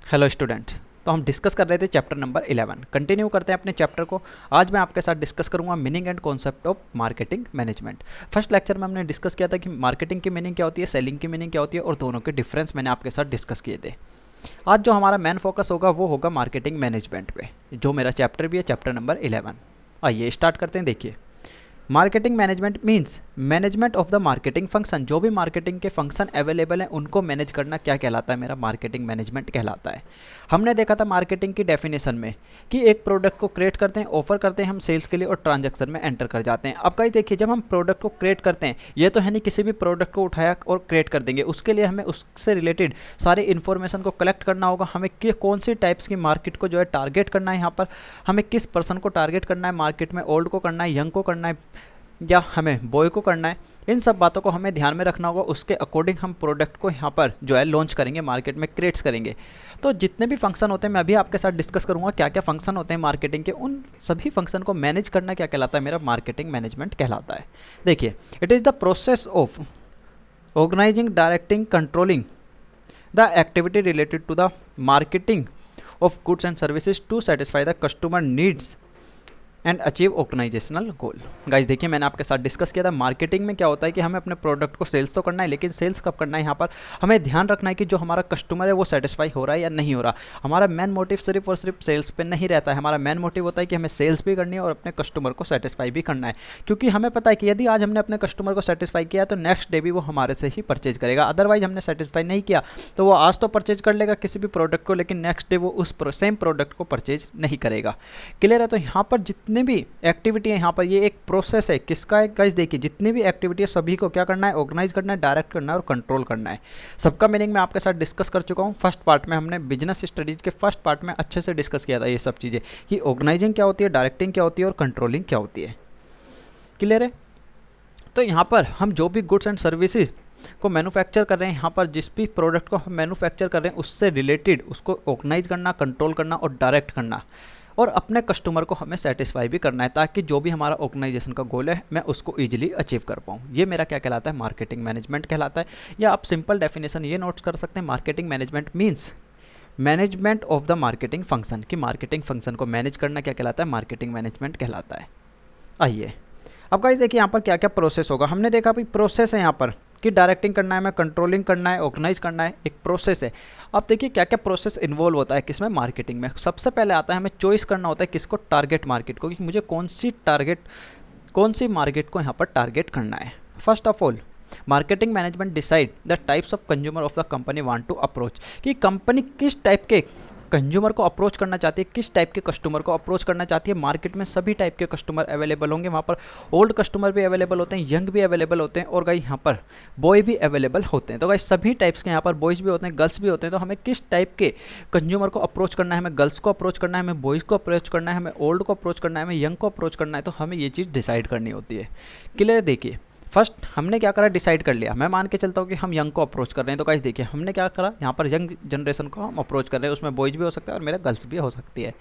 Hello students. तो हम discuss कर रहे थे चैप्टर नंबर 11। कंटिन्यू करते हैं अपने चैप्टर को। आज मैं आपके साथ डिस्कस करूंगा meaning and concept of marketing management. First lecture में हमने डिस्कस किया था कि मार्केटिंग की मीनिंग क्या होती है, सेलिंग की मीनिंग क्या होती है, और दोनों के डिफरेंस मैंने आपके साथ डिस्कस किए थे। आज जो हमारा मेन फोकस होगा वो होगा मार्केटिंग मैनेजमेंट पे, जो मेरा चैप्टर भी है, चैप्टर नंबर 11। आइए स्टार्ट करते हैं। देखिए, marketing management means management of the marketing function. जो भी मार्केटिंग के फंक्शन अवेलेबल हैं उनको मैनेज करना क्या कहलाता है, मेरा मार्केटिंग मैनेजमेंट कहलाता है। हमने देखा था मार्केटिंग की डेफिनेशन में कि एक प्रोडक्ट को क्रिएट करते हैं, ऑफर करते हैं हम सेल्स के लिए, और ट्रांजैक्शन में एंटर कर जाते हैं। अब कहीं देखिए, जब हम प्रोडक्ट को क्रिएट करते हैं, ये तो है नहीं किसी भी प्रोडक्ट को उठाया और क्रिएट कर देंगे। उसके लिए हमें उससे रिलेटेड सारी इन्फॉर्मेशन को कलेक्ट करना होगा। हमें कौन सी टाइप्स की मार्केट को जो है टारगेट करना है, यहाँ पर हमें किस पर्सन को टारगेट करना है मार्केट में, ओल्ड को करना है, यंग को करना है, या हमें बॉय को करना है, इन सब बातों को हमें ध्यान में रखना होगा। उसके अकॉर्डिंग हम प्रोडक्ट को यहाँ पर जो है लॉन्च करेंगे, मार्केट में क्रिएट्स करेंगे। तो जितने भी फंक्शन होते हैं मैं अभी आपके साथ डिस्कस करूँगा क्या क्या फंक्शन होते हैं मार्केटिंग के। उन सभी फंक्शन को मैनेज करना क्या कहलाता है, मेरा मार्केटिंग मैनेजमेंट कहलाता है। देखिए, it is the process of organising, directing, controlling the activity related to the marketing of goods and services to satisfy the customer needs and achieve organisational goal. Guys देखिए, मैंने आपके साथ डिस्कस किया था marketing में क्या होता है कि हमें अपने प्रोडक्ट को सेल्स तो करना है, लेकिन सेल्स कब करना है, यहाँ पर हमें ध्यान रखना है कि जो हमारा कस्टमर है वो सेटिस्फाई हो रहा है या नहीं हो रहा। हमारा मेन मोटिव सिर्फ और सिर्फ सेल्स पे नहीं रहता है। हमारा मेन मोटिव होता है कि हमें सेल्स भी करनी है और अपने कस्टमर को सेटिस्फाई भी करना है। क्योंकि हमें पता है कि यदि आज हमने अपने कस्टमर को सेटिस्फाई किया तो नेक्स्ट डे भी वो हमारे से ही परचेज करेगा। अदरवाइज हमने सेटिस्फाई नहीं किया तो वो आज तो परचेज कर लेगा किसी भी प्रोडक्ट को, लेकिन नेक्स्ट डे वो उस सेम प्रोडक्ट को परचेज नहीं करेगा। क्लियर है? तो यहाँ पर जितने भी एक्टिविटी है, यहाँ पर ये एक प्रोसेस है किसका है गाइस। देखिए, जितनी भी एक्टिविटी है सभी को क्या करना है, ऑर्गेनाइज करना है, डायरेक्ट करना है और कंट्रोल करना है। सबका मीनिंग मैं आपके साथ डिस्कस कर चुका हूँ। फर्स्ट पार्ट में हमने बिजनेस स्टडीज के फर्स्ट पार्ट में अच्छे से डिस्कस किया था ये सब चीज़ें कि ऑर्गेनाइजिंग क्या होती है, डायरेक्टिंग क्या होती है और कंट्रोलिंग क्या होती है। क्लियर है? तो यहाँ पर हम जो भी गुड्स एंड सर्विसेज को मैन्युफैक्चर कर रहे हैं, यहाँ पर जिस भी प्रोडक्ट को हम मैन्युफैक्चर कर रहे हैं उससे रिलेटेड उसको ऑर्गेनाइज करना, कंट्रोल करना और डायरेक्ट करना, और अपने कस्टमर को हमें सेटिस्फाई भी करना है, ताकि जो भी हमारा ऑर्गेनाइजेशन का गोल है मैं उसको ईजिली अचीव कर पाऊँ। ये मेरा क्या कहलाता है, मार्केटिंग मैनेजमेंट कहलाता है। या आप सिंपल डेफिनेशन ये नोट कर सकते हैं, marketing management means management of the marketing function. कि मार्केटिंग फंक्शन को मैनेज करना क्या कहलाता है, मार्केटिंग मैनेजमेंट कहलाता है। आइए अब गाइस देखिए, यहाँ पर क्या क्या प्रोसेस होगा। हमने देखा भाई प्रोसेस है यहाँ पर कि डायरेक्टिंग करना है, हमें कंट्रोलिंग करना है, ऑर्गेनाइज करना है, एक प्रोसेस है। अब देखिए क्या क्या प्रोसेस इन्वॉल्व होता है किसमें, मार्केटिंग में। सबसे पहले आता है हमें चॉइस करना होता है किसको, टारगेट मार्केट को, कि मुझे कौन सी मार्केट को यहाँ पर टारगेट करना है। First of all marketing management decide the types of consumer of the company want to approach. कि कंपनी किस टाइप के कंज्यूमर को अप्रोच करना चाहती है, किस टाइप के कस्टमर को अप्रोच करना चाहती है। मार्केट में सभी टाइप के कस्टमर अवेलेबल होंगे। वहाँ पर ओल्ड कस्टमर भी अवेलेबल होते हैं, यंग भी अवेलेबल होते हैं, और गाइस यहाँ पर बॉय भी अवेलेबल होते हैं। तो गाइस सभी टाइप्स के यहाँ पर बॉयज़ भी होते हैं, गर्ल्स भी होते हैं। तो हमें किस टाइप के कंज्यूमर को अप्रोच करना है, हमें गर्ल्स को अप्रोच करना है, हमें बॉयज़ को अप्रोच करना है, हमें ओल्ड को अप्रोच करना है, हमें यंग को अप्रोच करना है। तो हमें ये चीज़ डिसाइड करनी होती है। क्लियर? देखिए, फर्स्ट हमने क्या करा, डिसाइड कर लिया। मैं मान के चलता हूँ कि हम यंग को अप्रोच कर रहे हैं। तो गाइस देखिए, हमने क्या करा, यहाँ पर यंग जनरेशन को हम अप्रोच कर रहे हैं। उसमें बॉयज़ भी हो सकता है और मेरा गर्ल्स भी हो सकती है।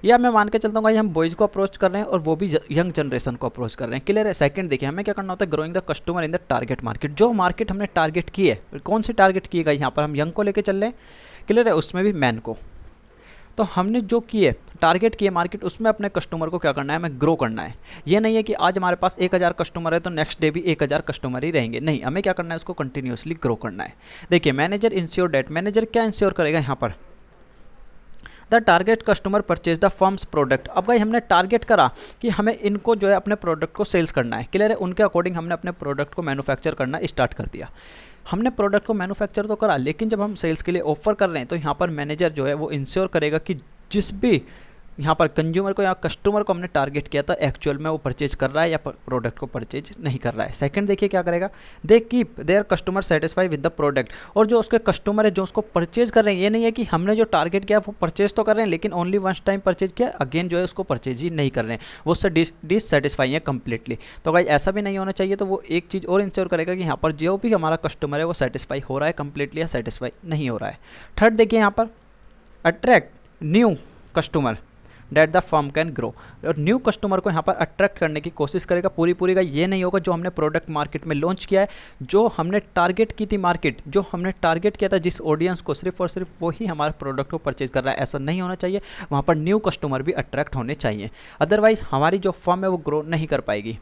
या मैं मान के चलता हूँ गाइस हम बॉयज़ को अप्रोच कर रहे हैं और वो भी यंग जनरेशन को अप्रोच कर रहे हैं। क्लियर है? सेकंड देखिए, हमें क्या करना होता है, growing the customer in the target market. जो मार्केट हमने टारगेट की है, कौन सी टारगेट की है गाइस, यहाँ पर हम यंग को लेकर चल रहे हैं। क्लियर है? उसमें भी मैन को। तो हमने जो की है टारगेट की है मार्केट, उसमें अपने कस्टमर को क्या करना है, हमें ग्रो करना है। ये नहीं है कि आज हमारे पास 1000 कस्टमर है तो नेक्स्ट डे भी 1000 कस्टमर ही रहेंगे। नहीं, हमें क्या करना है, उसको कंटिन्यूसली ग्रो करना है। देखिए, मैनेजर इंश्योर डेट। मैनेजर क्या इंश्योर करेगा यहाँ पर, the target customer purchase the firms product. अब भाई हमने टारगेट करा कि हमें इनको जो है अपने प्रोडक्ट को सेल्स करना है। क्लियर है? उनके अकॉर्डिंग हमने अपने प्रोडक्ट को मैन्युफैक्चर करना स्टार्ट कर दिया। हमने प्रोडक्ट को मैन्युफैक्चर तो करा, लेकिन जब हम सेल्स के लिए ऑफर कर रहे हैं तो यहाँ पर मैनेजर जो है वो इंश्योर करेगा कि जिस भी यहाँ पर कंज्यूमर को या कस्टमर को हमने टारगेट किया था एक्चुअल में वो परचेज कर रहा है या प्रोडक्ट को परचेज नहीं कर रहा है। सेकंड देखिए क्या करेगा, they keep their customer satisfy with the product. और जो उसके कस्टमर है जो उसको परचेज कर रहे हैं, ये नहीं है कि हमने जो टारगेट किया वो परचेज तो कर रहे हैं लेकिन ओनली वंस टाइम परचेज किया, अगेन जो है उसको परचेज ही नहीं कर रहे हैं, वो उससे डिससेटिस्फाई है कम्प्लीटली। तो गाइस ऐसा भी नहीं होना चाहिए। तो वो एक चीज़ और इंश्योर करेगा कि यहाँ पर जो भी हमारा कस्टमर है वो सेटिस्फाई हो रहा है कम्प्लीटली या सेटिस्फाई नहीं हो रहा है। थर्ड देखिए यहाँ पर attract new customer that the firm can grow. और न्यू कस्टमर को यहाँ पर अट्रैक्ट करने की कोशिश करेगा। पूरी का ये नहीं होगा जो हमने प्रोडक्ट मार्केट में लॉन्च किया है, जो हमने टारगेट की थी मार्केट, जो हमने टारगेट किया था जिस ऑडियंस को, सिर्फ और सिर्फ वही हमारे प्रोडक्ट को परचेज कर रहा है, ऐसा नहीं होना चाहिए। वहाँ पर न्यू कस्टमर भी अट्रैक्ट होने चाहिए, अदरवाइज हमारी जो फर्म है वो ग्रो नहीं कर पाएगी।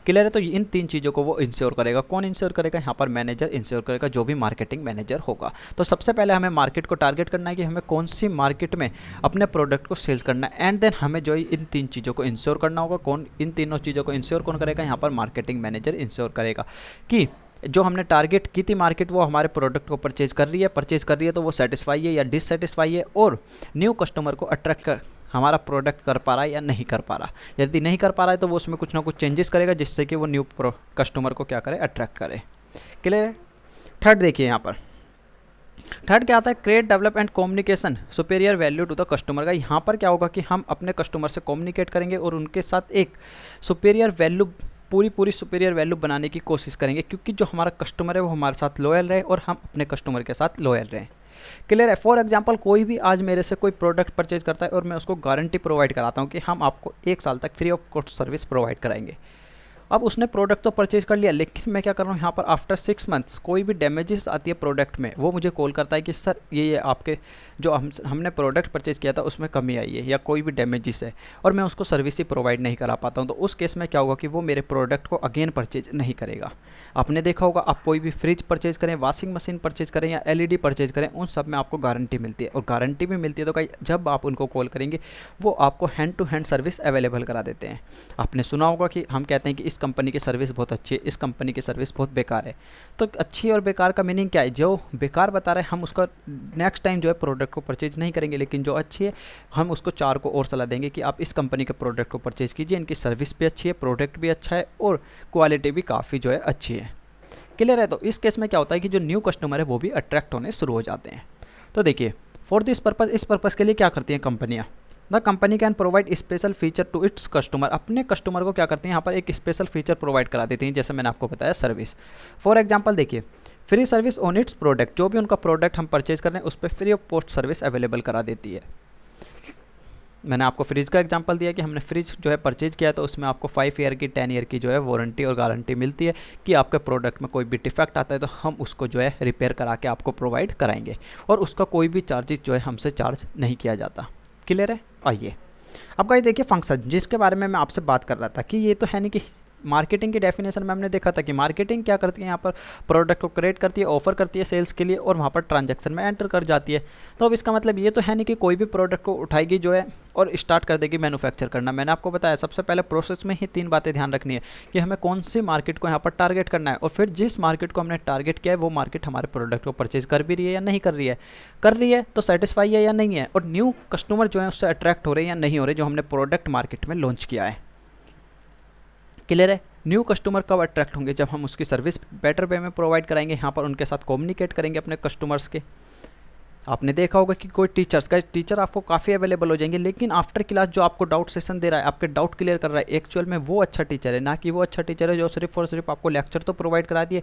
क्लियर है? तो इन 3 चीज़ों को वो इंश्योर करेगा। कौन इंश्योर करेगा? यहाँ पर मैनेजर इंश्योर करेगा, जो भी मार्केटिंग मैनेजर होगा। तो सबसे पहले हमें मार्केट को टारगेट करना है कि हमें कौन सी मार्केट में अपने प्रोडक्ट को सेल्स करना है, एंड देन हमें जो इन 3 चीज़ों को इंश्योर करना होगा। कौन इन तीनों चीज़ों को इंश्योर कौन करेगा? यहाँ पर मार्केटिंग मैनेजर इंश्योर करेगा कि जो हमने टारगेट की थी मार्केट, वो हमारे प्रोडक्ट को परचेज कर रही है तो वो सेटिस्फाई है या डिससेटिस्फाई है, और न्यू कस्टमर को अट्रैक्ट कर हमारा प्रोडक्ट कर पा रहा है या नहीं कर पा रहा। यदि नहीं कर पा रहा है तो वो उसमें कुछ ना कुछ चेंजेस करेगा, जिससे कि वो न्यू कस्टमर को क्या करे? अट्रैक्ट करे। क्लियर है? थर्ड देखिए, यहाँ पर थर्ड क्या आता है? Create develop and communication superior value to the customer का। यहाँ पर क्या होगा कि हम अपने कस्टमर से कम्युनिकेट करेंगे और उनके साथ एक सुपीरियर वैल्यू, पूरी सुपीरियर वैल्यू बनाने की कोशिश करेंगे, क्योंकि जो हमारा कस्टमर है वो हमारे साथ लॉयल रहे और हम अपने कस्टमर के साथ लॉयल रहें। क्लियर है? फॉर एग्जांपल, कोई भी आज मेरे से कोई प्रोडक्ट परचेज करता है और मैं उसको गारंटी प्रोवाइड कराता हूँ कि हम आपको 1 साल तक free of cost service provide कराएंगे। अब उसने प्रोडक्ट तो परचेज कर लिया, लेकिन मैं क्या कर रहा हूँ यहाँ पर, आफ्टर 6 मंथ्स कोई भी डैमेजेस आती है प्रोडक्ट में, वो मुझे कॉल करता है कि सर ये आपके जो हमने प्रोडक्ट परचेज किया था उसमें कमी आई है या कोई भी डैमेजेस है, और मैं उसको सर्विस ही प्रोवाइड नहीं करा पाता हूँ। तो उस केस में क्या होगा कि वो मेरे प्रोडक्ट को अगेन परचेज नहीं करेगा। आपने देखा होगा, आप कोई भी फ्रिज परचेज करें, वॉशिंग मशीन परचेज करें या LED परचेज करें, उन सब में आपको गारंटी मिलती है, और गारंटी भी मिलती है तो कहीं जब आप उनको कॉल करेंगे वो आपको hand to hand service available करा देते हैं। आपने सुना होगा कि हम कहते हैं कि इस कंपनी की सर्विस बहुत अच्छी है, इस कंपनी की सर्विस बहुत बेकार है। तो अच्छी और बेकार का मीनिंग क्या है? जो बेकार बता रहे हैं हम उसका नेक्स्ट टाइम जो है प्रोडक्ट को परचेज नहीं करेंगे, लेकिन जो अच्छी है हम उसको 4 को और सलाह देंगे कि आप इस कंपनी के प्रोडक्ट को परचेज कीजिए, इनकी सर्विस भी अच्छी है, प्रोडक्ट भी अच्छा है और क्वालिटी भी काफ़ी जो है अच्छी है। क्लियर है? तो इस केस में क्या होता है कि जो न्यू कस्टमर है वो भी अट्रैक्ट होने शुरू हो जाते हैं। तो देखिए, फॉर दिस पर्पज़, इस पर्पज़ के लिए क्या करती हैं कंपनियाँ? The company can provide special feature to its customer. अपने कस्टमर को क्या करती हैं यहाँ पर? एक स्पेशल फीचर प्रोवाइड करा देती हैं, जैसे मैंने आपको बताया सर्विस। फॉर एग्जांपल देखिए, free service on it's product, जो भी उनका प्रोडक्ट हम परचेज कर रहे हैं उस पर free of cost service available करा देती है। मैंने आपको फ्रिज का एग्जांपल दिया कि हमने फ्रिज जो है परचेज किया तो उसमें आपको 5 ईयर की 10 ईयर की जो है वारंटी और गारंटी मिलती है कि आपके प्रोडक्ट में कोई भी डिफेक्ट आता है तो हम उसको जो है रिपेयर करा के आपको प्रोवाइड कराएंगे, और उसका कोई भी चार्जेस जो है हमसे चार्ज नहीं किया जाता। क्लियर है? आइए अब गाइस देखिए फंक्शन, जिसके बारे में मैं आपसे बात कर रहा था कि ये तो है नहीं कि मार्केटिंग की डेफिनेशन में हमने देखा था कि मार्केटिंग क्या करती है, यहाँ पर प्रोडक्ट को क्रिएट करती है, ऑफर करती है सेल्स के लिए और वहाँ पर ट्रांजैक्शन में एंटर कर जाती है। तो अब इसका मतलब ये तो है नहीं कि कोई भी प्रोडक्ट को उठाएगी जो है और स्टार्ट कर देगी मैन्युफैक्चर करना। मैंने आपको बताया सबसे पहले प्रोसेस में ही 3 बातें ध्यान रखनी है कि हमें कौन सी मार्केट को यहाँ पर टारगेट करना है, और फिर जिस मार्केट को हमने टारगेट किया है वो मार्केट हमारे प्रोडक्ट को परचेज कर भी रही है या नहीं कर रही है तो सेटिस्फाई है या नहीं है, और न्यू कस्टमर जो है उससे अट्रैक्ट हो रहे हैं या नहीं हो रहे जो हमने प्रोडक्ट मार्केट में लॉन्च किया है। क्लियर है? न्यू कस्टमर कब अट्रैक्ट होंगे? जब हम उसकी सर्विस बेटर वे में प्रोवाइड कराएंगे, यहाँ पर उनके साथ कम्युनिकेट करेंगे अपने कस्टमर्स के। आपने देखा होगा कि कोई टीचर आपको काफ़ी अवेलेबल हो जाएंगे, लेकिन आफ्टर क्लास जो आपको डाउट सेशन दे रहा है, आपके डाउट क्लियर कर रहा है, एक्चुअल में वो अच्छा टीचर है, ना कि वो अच्छा टीचर है जो सिर्फ और सिर्फ आपको लेक्चर तो प्रोवाइड करा दिए,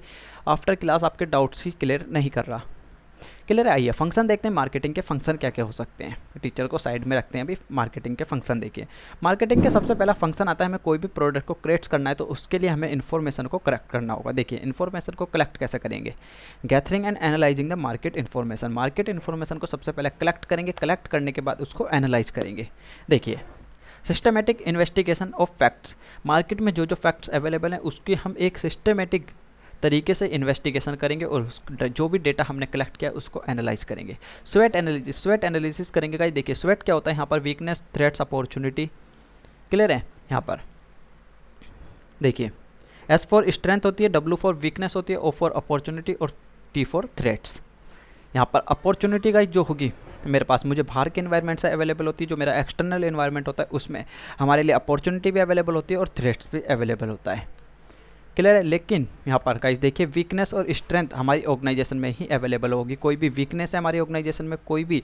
आफ्टर क्लास आपके डाउट्स ही क्लियर नहीं कर रहा। क्लियर है? आइए फंक्शन देखते हैं, मार्केटिंग के फंक्शन क्या क्या हो सकते हैं। टीचर को साइड में रखते हैं, अभी मार्केटिंग के फंक्शन देखिए। मार्केटिंग के सबसे पहला फंक्शन आता है, हमें कोई भी प्रोडक्ट को क्रिएट करना है तो उसके लिए हमें इन्फॉर्मेशन को कलेक्ट करना होगा। देखिए इन्फॉर्मेशन को कलेक्ट कैसे करेंगे? Gathering and analysing the market information. Market information को सबसे पहले कलेक्ट करेंगे, कलेक्ट करने के बाद उसको एनालाइज करेंगे। देखिए systematic investigation of facts, market में जो जो फैक्ट्स अवेलेबल हैं उसकी हम एक सिस्टमेटिक तरीके से इन्वेस्टिगेशन करेंगे और जो भी डेटा हमने कलेक्ट किया उसको एनालाइज करेंगे। स्वेट एनालिसिस करेंगे। गाइस देखिए स्वेट क्या होता है यहाँ पर? Weakness, threats, opportunity. क्लियर है? यहाँ पर देखिए एस फॉर स्ट्रेंथ होती है, डब्ल्यू फॉर वीकनेस होती है, ओ फॉर अपॉर्चुनिटी और टी फॉर थ्रेट्स। यहाँ पर अपॉर्चुनिटी गाइस जो होगी मेरे पास, मुझे बाहर के एनवायरनमेंट से अवेलेबल होती है, जो मेरा एक्सटर्नल एनवायरनमेंट होता है उसमें हमारे लिए अपॉर्चुनिटी भी अवेलेबल होती है और थ्रेट्स भी अवेलेबल होता है। क्लियर है? लेकिन यहाँ पर गाइस देखिए वीकनेस और स्ट्रेंथ हमारी ऑर्गेनाइजेशन में ही अवेलेबल होगी। कोई भी वीकनेस है हमारी ऑर्गेनाइजेशन में, कोई भी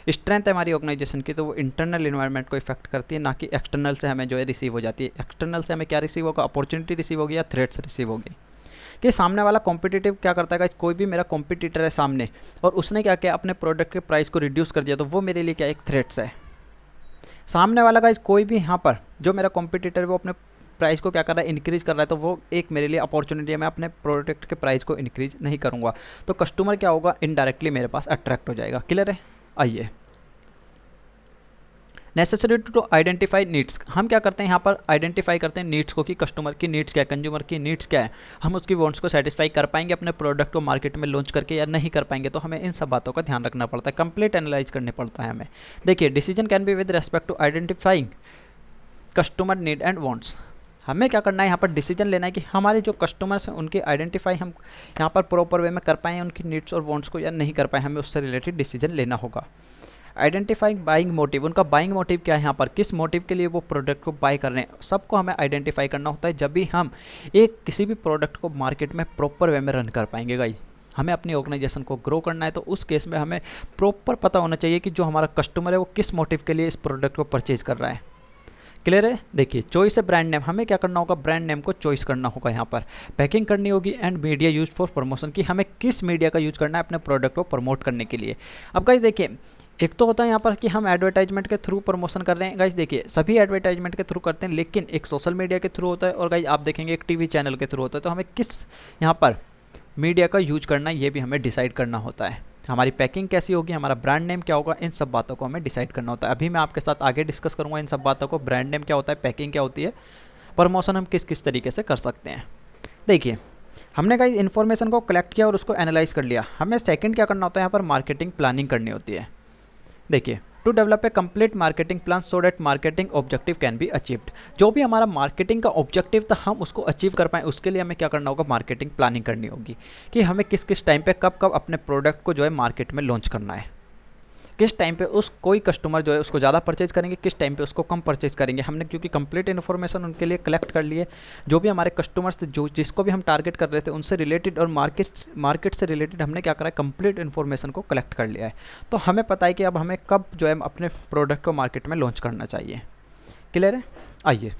स्ट्रेंथ है हमारी ऑर्गेनाइजेशन की, तो वो इंटरनल एनवायरनमेंट को इफेक्ट करती है, ना कि एक्सटर्नल से हमें जो है रिसीव हो जाती है। एक्सटर्नल से हमें क्या रिसीव होगा? अपॉर्चुनिटी रिसीव होगी या थ्रेट्स रिसीव होगी। कि सामने वाला कॉम्पिटिटिव क्या करता है, कोई भी मेरा कॉम्पिटिटर है सामने और उसने क्या किया, अपने प्रोडक्ट के प्राइस को रिड्यूस कर दिया, तो वो मेरे लिए क्या एक थ्रेट्स है। सामने वाला गाइज कोई भी यहाँ पर जो मेरा कॉम्पिटिटर है वो अपने प्राइस को क्या कर रहा है, इंक्रीज़ कर रहा है, तो वो एक मेरे लिए अपॉर्चुनिटी है, मैं अपने प्रोडक्ट के प्राइस को इंक्रीज़ नहीं करूँगा, तो कस्टमर क्या होगा, इनडायरेक्टली मेरे पास अट्रैक्ट हो जाएगा। क्लियर है। आइए, नेसेसरी टू आइडेंटिफाई नीड्स, हम क्या करते हैं यहाँ पर आइडेंटिफाई करते हैं नीड्स को, कि कस्टमर की नीड्स क्या है, कंज्यूमर की नीड्स क्या है, हम उसकी वांट्स को सेटिस्फाई कर पाएंगे अपने प्रोडक्ट को मार्केट में लॉन्च करके या नहीं कर पाएंगे, तो हमें इन सब बातों का ध्यान रखना पड़ता है, कंप्लीट एनालाइज करने पड़ता है हमें। देखिए, decision can be with respect to identifying customer need and wants, हमें क्या करना है यहाँ पर डिसीजन लेना है कि हमारे जो कस्टमर्स हैं उनके आइडेंटिफाई हम यहाँ पर प्रॉपर वे में कर पाएँ उनकी नीड्स और वांट्स को, या नहीं कर पाए, हमें उससे रिलेटेड डिसीजन लेना होगा। आइडेंटिफाइंग बाइंग मोटिव, उनका बाइंग मोटिव क्या है, यहाँ पर किस मोटिव के लिए वो प्रोडक्ट को बाय कर रहे हैं, सबको हमें आइडेंटिफाई करना होता है, जब भी हम एक किसी भी प्रोडक्ट को मार्केट में प्रॉपर वे में रन कर पाएंगे। गाइस, हमें अपनी ऑर्गेनाइजेशन को ग्रो करना है, तो उस केस में हमें प्रॉपर पता होना चाहिए कि जो हमारा कस्टमर है वो किस मोटिव के लिए इस प्रोडक्ट को परचेज कर रहा है। क्लियर है। देखिए, चॉइस है ब्रांड नेम, हमें क्या करना होगा, ब्रांड नेम को चॉइस करना होगा, यहाँ पर पैकिंग करनी होगी, and media use for promotion, की हमें किस मीडिया का यूज करना है अपने प्रोडक्ट को प्रमोट करने के लिए। अब गाइस देखिए, एक तो होता है यहाँ पर कि हम एडवर्टाइजमेंट के थ्रू प्रमोशन कर रहे हैं। गाइस देखिए, सभी एडवर्टाइजमेंट के थ्रू करते हैं, लेकिन एक सोशल मीडिया के थ्रू होता है, और गाइस आप देखेंगे एक टीवी चैनल के थ्रू होता है, तो हमें किस यहाँ पर मीडिया का यूज करना है ये भी हमें डिसाइड करना होता है। हमारी पैकिंग कैसी होगी, हमारा ब्रांड नेम क्या होगा, इन सब बातों को हमें डिसाइड करना होता है। अभी मैं आपके साथ आगे डिस्कस करूँगा इन सब बातों को, ब्रांड नेम क्या होता है, पैकिंग क्या होती है, प्रमोशन हम किस किस तरीके से कर सकते हैं। देखिए, हमने गाइस इन्फॉर्मेशन को कलेक्ट किया और उसको एनालाइज कर लिया, हमें सेकंड क्या करना होता है, यहाँ पर मार्केटिंग प्लानिंग करनी होती है। देखिए, to develop a complete marketing plan so that marketing objective can be achieved, जो भी हमारा मार्केटिंग का ऑब्जेक्टिव था हम उसको अचीव कर पाएँ, उसके लिए हमें क्या करना होगा, मार्केटिंग प्लानिंग करनी होगी, कि हमें किस किस टाइम पे कब कब अपने प्रोडक्ट को जो है मार्केट में लॉन्च करना है, किस टाइम पे उस कोई कस्टमर जो है उसको ज़्यादा परचेज करेंगे, किस टाइम पे उसको कम परचेज करेंगे। हमने क्योंकि कंप्लीट इन्फॉर्मेशन उनके लिए कलेक्ट कर लिए, जो भी हमारे कस्टमर्स थे, जो जिसको भी हम टारगेट कर रहे थे उनसे रिलेटेड, और मार्केट से रिलेटेड हमने क्या करा है, कंप्लीट इन्फॉर्मेशन को कलेक्ट कर लिया है। तो हमें पता है कि अब हमें कब जो है अपने प्रोडक्ट को मार्केट में लॉन्च करना चाहिए। क्लियर है। आइए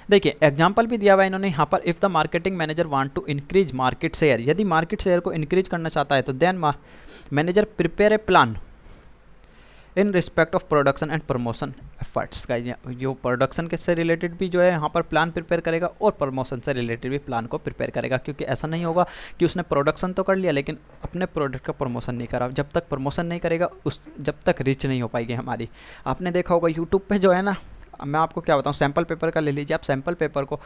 देखिए, एग्जाम्पल भी दिया हुआ है इन्होंने यहाँ पर, if the marketing manager want to increase market share, यदि मार्केट शेयर को इंक्रीज करना चाहता है तो then manager prepare a plan in respect of production and promotion efforts. का जो प्रोडक्शन के से रिलेटेड भी जो है यहाँ पर प्लान प्रिपेयर करेगा, और प्रमोशन से रिलेटेड भी प्लान को प्रिपेयर करेगा, क्योंकि ऐसा नहीं होगा कि उसने प्रोडक्शन तो कर लिया लेकिन अपने प्रोडक्ट का प्रमोशन नहीं करा। जब तक प्रमोशन नहीं करेगा जब तक रीच नहीं हो पाएगी हमारी। आपने देखा होगा यूट्यूब पे जो है ना, मैं आपको क्या बताऊँ, सैम्पल पेपर का ले लीजिए आप, सैम्पल पेपर को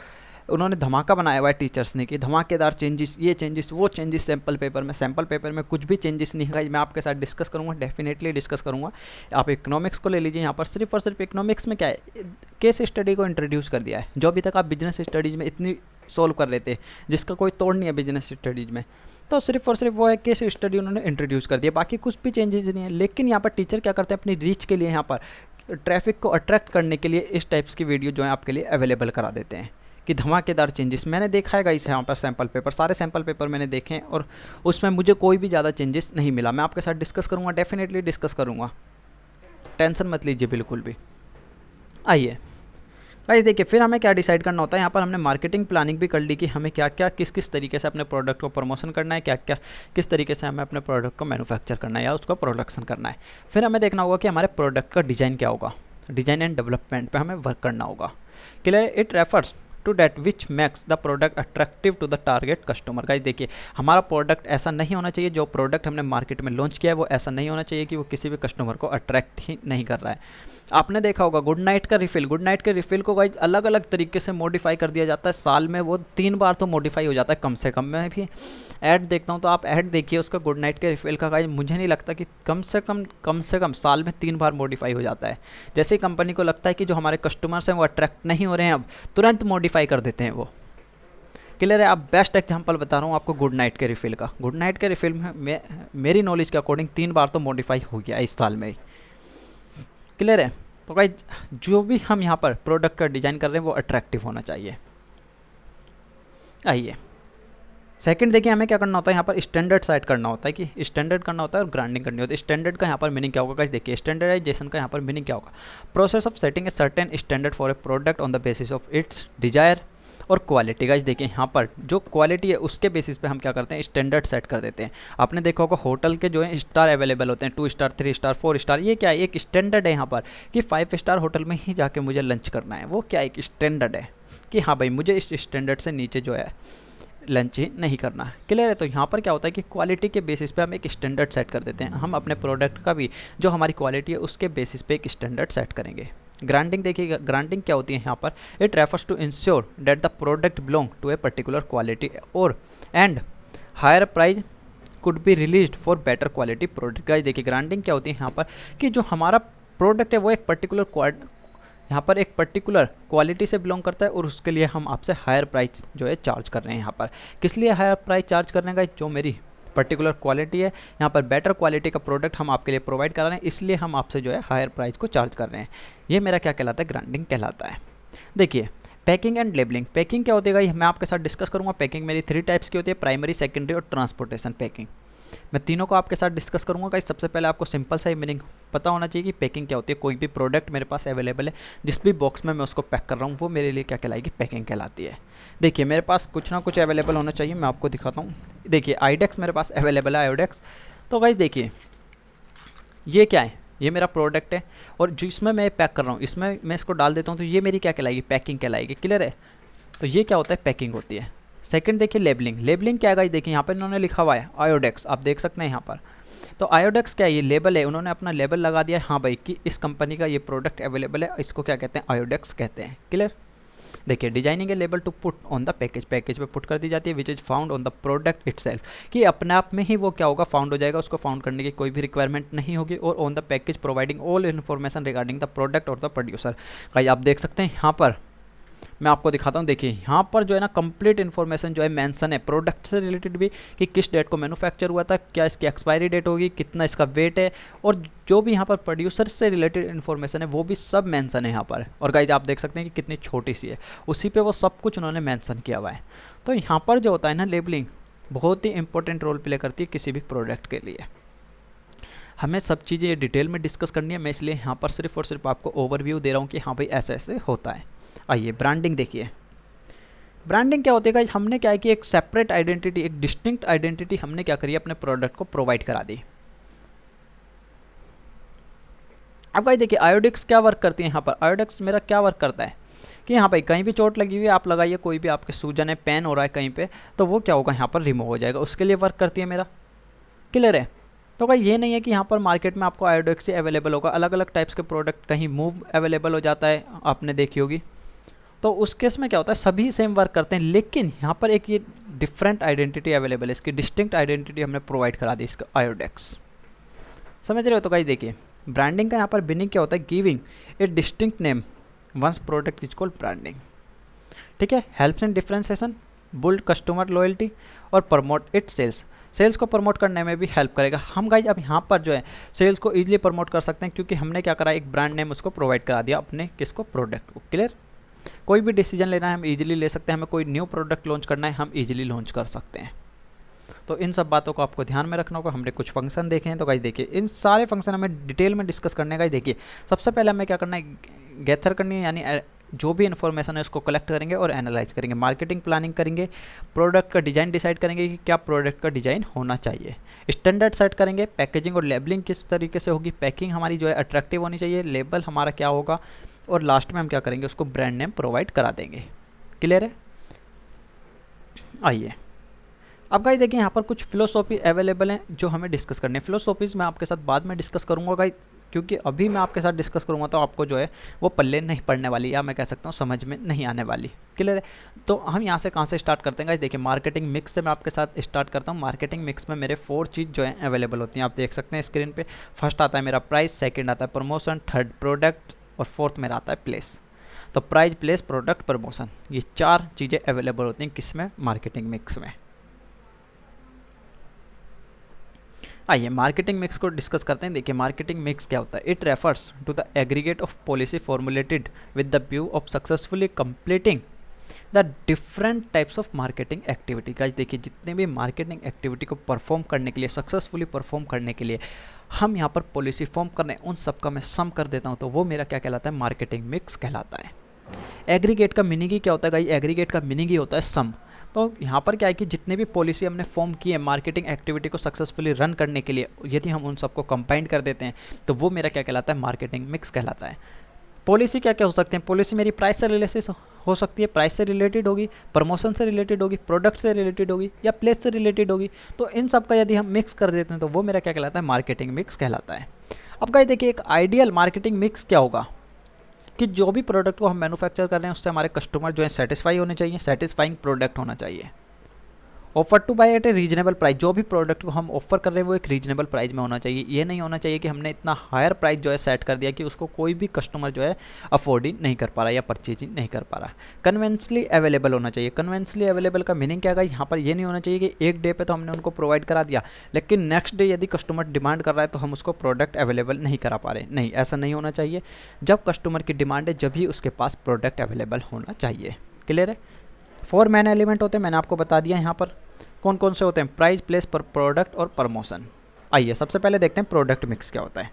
उन्होंने धमाका बनाया हुआ है टीचर्स ने, कि धमाकेदार चेंजेस, ये चेंजेस वो चेंजेस सैम्पल पेपर में कुछ भी चेंजेस नहीं है। मैं आपके साथ डिस्कस करूँगा, डेफिनेटली डिस्कस करूँगा। आप इकोनॉमिक्स को ले लीजिए, यहाँ पर सिर्फ और सिर्फ इकोनॉमिक्स में क्या है, केस स्टडी को इंट्रोड्यूस कर दिया है, जो अभी तक आप बिजनेस स्टडीज़ में इतनी सोल्व कर लेते, जिसका कोई तोड़ नहीं है बिजनेस स्टडीज़ में, तो सिर्फ और सिर्फ वो है केस स्टडी उन्होंने इंट्रोड्यूस कर दिया, बाकी कुछ भी चेंजेस नहीं है। लेकिन यहाँ पर टीचर क्या करते हैं, अपनी रीच के लिए, यहाँ पर ट्रैफिक को अट्रैक्ट करने के लिए इस टाइप्स की वीडियो जो है आपके लिए अवेलेबल करा देते हैं, कि धमाकेदार चेंजेस। मैंने देखा है गाइस, यहाँ पर सैम्पल पेपर, सारे सैम्पल पेपर मैंने देखे हैं, और उसमें मुझे कोई भी ज़्यादा चेंजेस नहीं मिला। मैं आपके साथ डिस्कस करूँगा, डेफिनेटली डिस्कस करूँगा, टेंशन मत लीजिए बिल्कुल भी। आइए गाइस देखिए, फिर हमें क्या डिसाइड करना होता है, यहाँ पर हमने मार्केटिंग प्लानिंग भी कर ली कि हमें क्या क्या किस किस तरीके से अपने प्रोडक्ट को प्रमोशन करना है, क्या क्या किस तरीके से हमें अपने प्रोडक्ट को मैन्युफैक्चर करना है या उसका प्रोडक्शन करना है। फिर हमें देखना होगा कि हमारे प्रोडक्ट का डिज़ाइन क्या होगा, डिज़ाइन एंड डेवलपमेंट पे हमें वर्क करना होगा। Clear, it refers to that which makes the product attractive to the target customer. Guys देखिए, हमारा प्रोडक्ट ऐसा नहीं होना चाहिए, जो प्रोडक्ट हमने मार्केट में लॉन्च किया है वो ऐसा नहीं होना चाहिए कि वो किसी भी कस्टमर को अट्रैक्ट ही नहीं कर रहा है। आपने देखा होगा गुड नाइट का रिफ़िल, गुड नाइट के रिफ़िल को गाइस अलग अलग तरीके से मॉडिफाई कर दिया जाता है, साल में वो 3 बार तो मॉडिफाई हो जाता है कम से कम। मैं भी ऐड देखता हूँ, तो आप ऐड देखिए उसका गुड नाइट के रिफ़िल का, गाइस मुझे नहीं लगता कि कम से कम साल में 3 बार मॉडिफाई हो जाता है। जैसे ही कंपनी को लगता है कि जो हमारे कस्टमर्स हैं वो अट्रैक्ट नहीं हो रहे हैं, अब तुरंत मॉडिफाई कर देते हैं वो। क्लियर है। आप बेस्ट एग्जांपल बता रहा हूँ आपको गुड नाइट के रिफ़िल का। गुड नाइट के रिफ़िल में मेरी नॉलेज के अकॉर्डिंग 3 बार तो मॉडिफाई हो गया इस साल में ही। क्लियर है। तो गाइस जो भी हम यहाँ पर प्रोडक्ट का डिज़ाइन कर रहे हैं वो अट्रैक्टिव होना चाहिए। आइए सेकंड देखिए, हमें क्या करना होता है, यहाँ पर स्टैंडर्ड सेट करना होता है, कि स्टैंडर्ड करना होता है और ब्रांडिंग करनी होती है। स्टैंडर्ड का यहाँ पर मीनिंग क्या होगा गाइस, देखिए स्टैंडर्डाइजेशन का यहाँ पर मीनिंग क्या होगा, process of setting a certain standard for a product on the basis of its desire और क्वालिटी। गाइस देखिए यहाँ पर जो क्वालिटी है उसके बेसिस पे हम क्या करते हैं, स्टैंडर्ड सेट कर देते हैं। आपने देखा होगा होटल के जो है स्टार अवेलेबल होते हैं, 2 स्टार 3 स्टार 4 स्टार, ये क्या है, एक स्टैंडर्ड है यहाँ पर कि 5 स्टार होटल में ही जाके मुझे लंच करना है। वो क्या एक स्टैंडर्ड है कि हाँ भाई मुझे इस स्टैंडर्ड से नीचे जो है लंच ही नहीं करना। क्लियर है। तो यहाँ पर क्या होता है कि क्वालिटी के बेसिस पे हम एक स्टैंडर्ड सेट कर देते हैं। हम अपने प्रोडक्ट का भी जो हमारी क्वालिटी है उसके बेसिस पे एक स्टैंडर्ड सेट करेंगे। ग्रांटिंग देखिएगा, ग्रांटिंग क्या होती है यहाँ पर, it refers to ensure that the product belong to a particular quality और and higher price could be released for better quality product. Guys देखिए ग्रांटिंग क्या होती है यहाँ पर कि जो हमारा प्रोडक्ट है वो एक पर्टिकुलर यहाँ पर एक पर्टिकुलर क्वालिटी से बिलोंग करता है और उसके लिए हम आपसे हायर प्राइस जो है चार्ज कर रहे हैं। यहाँ पर किस लिए हायर प्राइस चार्ज करने का, जो मेरी पर्टिकुलर क्वालिटी है, यहाँ पर बेटर क्वालिटी का प्रोडक्ट हम आपके लिए प्रोवाइड कर रहे हैं, इसलिए हम आपसे जो है हायर प्राइस को चार्ज कर रहे हैं। ये मेरा क्या कहलाता है, ग्रांटिंग कहलाता है। देखिए पैकिंग एंड लेबलिंग। पैकिंग क्या होती है, मैं आपके साथ डिस्कस करूँगा। पैकिंग मेरी 3 टाइप्स की होती है, प्राइमरी, सेकेंडरी और ट्रांसपोर्टेशन पैकिंग। मैं तीनों को आपके साथ डिस्कस करूँगा। गाइस सबसे पहले आपको सिंपल सा ही मीनिंग पता होना चाहिए कि पैकिंग क्या होती है। कोई भी प्रोडक्ट मेरे पास अवेलेबल है, जिस भी बॉक्स में मैं उसको पैक कर रहा हूँ, वो मेरे लिए क्या कहलाएगी, पैकिंग कहलाती है। देखिए मेरे पास कुछ ना कुछ अवेलेबल होना चाहिए, मैं आपको दिखाता हूँ। देखिए आयोडेक्स मेरे पास अवेलेबल है, आयोडेक्स। तो गाइस देखिए ये क्या है, ये मेरा प्रोडक्ट है और जिसमें मैं पैक कर रहा हूँ इसमें मैं इसको डाल देता हूँ, तो ये मेरी क्या कहलाएगी, पैकिंग कहलाएगी। क्लियर है। तो ये क्या होता है, पैकिंग होती है। सेकंड देखिए लेबलिंग। लेबलिंग क्या है गाइस, देखिए यहाँ पर इन्होंने लिखा हुआ है आयोडेक्स, आप देख सकते हैं यहाँ पर। तो आयोडेक्स क्या है, ये लेबल है, उन्होंने अपना लेबल लगा दिया है, हाँ भाई कि इस कंपनी का ये प्रोडक्ट अवेलेबल है, इसको क्या कहते हैं, आयोडेक्स कहते हैं। क्लियर। देखिए designing a label to put on the package. Package पे पुट कर दी जाती है, which is found on the product itself, कि अपने आप में ही वो क्या होगा, फाउंड हो जाएगा, उसको फाउंड करने की कोई भी रिक्वायरमेंट नहीं होगी। और on the package providing all information regarding the product और द प्रोड्यूसर। भाई आप देख सकते हैं यहाँ पर, मैं आपको दिखाता हूँ। देखिए यहाँ पर जो है ना कंप्लीट इन्फॉर्मेशन जो है मेंशन है, प्रोडक्ट से रिलेटेड भी कि किस डेट को मैन्युफैक्चर हुआ था, क्या इसकी एक्सपायरी डेट होगी, कितना इसका वेट है, और जो भी यहाँ पर प्रोड्यूसर से रिलेटेड इन्फॉर्मेशन है वो भी सब मेंशन है यहाँ पर। और गाइज आप देख सकते हैं कि कितनी छोटी सी है, उसी पे वो सब कुछ उन्होंने मेंशन किया हुआ है। तो यहाँ पर जो होता है ना लेबलिंग, बहुत ही इंपॉर्टेंट रोल प्ले करती है किसी भी प्रोडक्ट के लिए। हमें सब चीज़ें डिटेल में डिस्कस करनी है, मैं इसलिए यहाँ पर सिर्फ और सिर्फ आपको ओवरव्यू दे रहा हूँ कि हाँ भाई ऐसे ऐसे होता है। आइए ब्रांडिंग देखिए। ब्रांडिंग क्या होती है गाइस, हमने क्या है कि एक सेपरेट आइडेंटिटी, एक डिस्टिंक्ट आइडेंटिटी हमने क्या करी, अपने प्रोडक्ट को प्रोवाइड करा दी। अब गाइस देखिए आयोडेक्स क्या वर्क करती है, यहाँ पर आयोडेक्स मेरा क्या वर्क करता है कि हाँ भाई कहीं भी चोट लगी हुई है, आप लगाइए, कोई भी आपके सूजन है, पेन हो रहा है कहीं पे, तो वो क्या होगा, यहाँ पर रिमूव हो जाएगा, उसके लिए वर्क करती है मेरा। क्लियर है। तो भाई ये नहीं है कि यहाँ पर मार्केट में आपको आयोडेक्स ही अवेलेबल होगा, अलग अलग टाइप्स के प्रोडक्ट कहीं मूव अवेलेबल हो जाता है, आपने देखी होगी। तो उस केस में क्या होता है, सभी सेम वर्क करते हैं, लेकिन यहाँ पर एक ये डिफरेंट आइडेंटिटी अवेलेबल है, इसकी डिस्टिंक्ट आइडेंटिटी हमने प्रोवाइड करा दी, इसका आयोडेक्स। समझ रहे हो। तो गाइस देखिए ब्रांडिंग का यहाँ पर मीनिंग क्या होता है, giving a distinct name once product is called branding. ठीक है। Helps in differentiation, build customer loyalty और प्रमोट इट सेल्स। सेल्स को प्रमोट करने में भी हेल्प करेगा। हम गाइज अब यहाँ पर जो है सेल्स को ईजिली प्रमोट कर सकते हैं, क्योंकि हमने क्या करा, एक ब्रांड नेम उसको प्रोवाइड करा दिया अपने किसको, प्रोडक्ट को। क्लियर। कोई भी डिसीजन लेना है हम इजीली ले सकते हैं, हमें कोई न्यू प्रोडक्ट लॉन्च करना है हम इजीली लॉन्च कर सकते हैं। तो इन सब बातों को आपको ध्यान में रखना होगा। हमने कुछ फंक्शन देखे हैं, तो गाइस देखिए इन सारे फंक्शन हमें डिटेल में डिस्कस करने का। देखिए सबसे पहले हमें क्या करना है, गैथर करनी है, यानी जो भी इन्फॉर्मेशन है उसको कलेक्ट करेंगे और एनालाइज करेंगे, मार्केटिंग प्लानिंग करेंगे, प्रोडक्ट का डिज़ाइन डिसाइड करेंगे कि क्या प्रोडक्ट का डिज़ाइन होना चाहिए, स्टैंडर्ड सेट करेंगे, पैकेजिंग और लेबलिंग किस तरीके से होगी, पैकिंग हमारी जो है अट्रैक्टिव होनी चाहिए, लेबल हमारा क्या होगा, और लास्ट में हम क्या करेंगे, उसको ब्रांड नेम प्रोवाइड करा देंगे। क्लियर है। आइए अब गाइस देखिए यहाँ पर कुछ फिलोसॉफी अवेलेबल हैं जो हमें डिस्कस करने हैं। फिलोसॉफीज़ मैं आपके साथ बाद में डिस्कस करूँगा गाइस, क्योंकि अभी मैं आपके साथ डिस्कस करूँगा तो आपको जो है वो पल्ले नहीं पड़ने वाली, या मैं कह सकता हूँ समझ में नहीं आने वाली। क्लियर है। तो हम यहाँ से कहाँ से स्टार्ट करते हैं गाइस, देखिए मार्केटिंग मिक्स से मैं आपके साथ स्टार्ट करता हूँ। मार्केटिंग मिक्स में मेरे 4 चीज़ जो है अवेलेबल होती हैं, आप देख सकते हैं स्क्रीन पर। फर्स्ट आता है मेरा प्राइस, सेकेंड आता है प्रमोशन, थर्ड प्रोडक्ट और फोर्थ मेरा आता है प्लेस। तो प्राइस, प्लेस, प्रोडक्ट, प्रमोशन, ये 4 चीज़ें अवेलेबल होती हैं किस में, मार्केटिंग मिक्स में। आइए मार्केटिंग मिक्स को डिस्कस करते हैं। देखिए मार्केटिंग मिक्स क्या होता है, it refers to the aggregate of policy formulated with the view of successfully completing the different types of marketing activity. Guys देखिए जितने भी मार्केटिंग एक्टिविटी को परफॉर्म करने के लिए, सक्सेसफुली परफॉर्म करने के लिए हम यहाँ पर पॉलिसी फॉर्म कर रहे हैं, उन सब का मैं सम कर देता हूँ, तो वो मेरा क्या कहलाता है, मार्केटिंग मिक्स कहलाता है। एग्रीगेट का मीनिंग ही क्या होता है गाइस, एग्रीगेट का मीनिंग ही होता है सम। तो यहाँ पर क्या है कि जितने भी पॉलिसी हमने फॉर्म की है मार्केटिंग एक्टिविटी को सक्सेसफुली रन करने के लिए, यदि हम उन सबको कंबाइन कर देते हैं तो वो मेरा क्या कहलाता है, मार्केटिंग मिक्स कहलाता है। पॉलिसी क्या क्या हो सकते हैं, पॉलिसी मेरी प्राइस से रिलेटेड हो सकती है, प्राइस से रिलेटेड होगी, प्रमोशन से रिलेटेड होगी, प्रोडक्ट से रिलेटेड होगी, या प्लेस से रिलेटेड होगी। तो इन सब का यदि हम मिक्स कर देते हैं तो वो मेरा क्या कहलाता है, मार्केटिंग मिक्स कहलाता है। अब गाइस देखिए, एक आइडियल मार्केटिंग मिक्स क्या होगा कि जो भी प्रोडक्ट को हम मैन्युफैक्चर कर रहे हैं उससे हमारे कस्टमर जो है सेटिस्फाई होने चाहिए, सेटिस्फाइंग प्रोडक्ट होना चाहिए। Offer to buy at a reasonable price, जो भी प्रोडक्ट को हम ऑफर कर रहे हैं वो एक रीजनेबल प्राइस में होना चाहिए। ये नहीं होना चाहिए कि हमने इतना हायर प्राइस जो है सेट कर दिया कि उसको कोई भी कस्टमर जो है अफोर्ड ही नहीं कर पा रहा या परचेज नहीं कर पा रहा। कन्वेंसली अवेलेबल होना चाहिए। कन्वेंसली अवेलेबल का मीनिंग क्या है, यहाँ पर ये नहीं होना चाहिए कि एक डे पे तो हमने उनको प्रोवाइड करा दिया लेकिन नेक्स्ट डे यदि कस्टमर डिमांड कर रहा है तो हम उसको प्रोडक्ट अवेलेबल नहीं करा पा रहे। नहीं, ऐसा नहीं होना चाहिए। जब कस्टमर की डिमांड है जब ही उसके पास प्रोडक्ट अवेलेबल होना चाहिए। क्लियर है। 4 मेन एलिमेंट होते हैं, मैंने आपको बता दिया यहाँ पर कौन कौन से होते हैं, प्राइस, प्लेस, पर प्रोडक्ट और प्रमोशन। आइए सबसे पहले देखते हैं प्रोडक्ट मिक्स क्या होता है।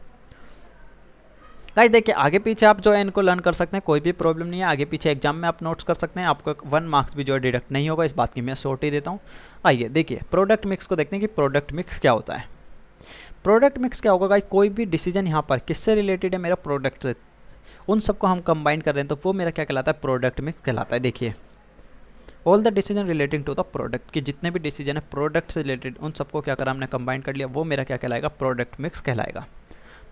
गाइस देखिए, आगे पीछे आप जो है इनको लर्न कर सकते हैं, कोई भी प्रॉब्लम नहीं है। आगे पीछे एग्जाम में आप नोट्स कर सकते हैं, आपको 1 मार्क्स भी जो है डिडक्ट नहीं होगा, इस बात की मैं श्योरिटी ही देता हूँ। आइए देखिए प्रोडक्ट मिक्स को देखते हैं कि प्रोडक्ट मिक्स क्या होता है। प्रोडक्ट मिक्स क्या होगा गाइस, कोई भी डिसीजन यहाँ पर किससे रिलेटेड है, मेरा प्रोडक्ट से, उन सबको हम कंबाइन कर रहे हैं तो वो मेरा क्या कहलाता है, प्रोडक्ट मिक्स कहलाता है। देखिए, all the decision relating to the product, की जितने भी डिसीजन है प्रोडक्ट से रिलेटेड उन सबको क्या करा हमने, कंबाइन कर लिया, वो मेरा क्या कहलाएगा, प्रोडक्ट मिक्स कहलाएगा।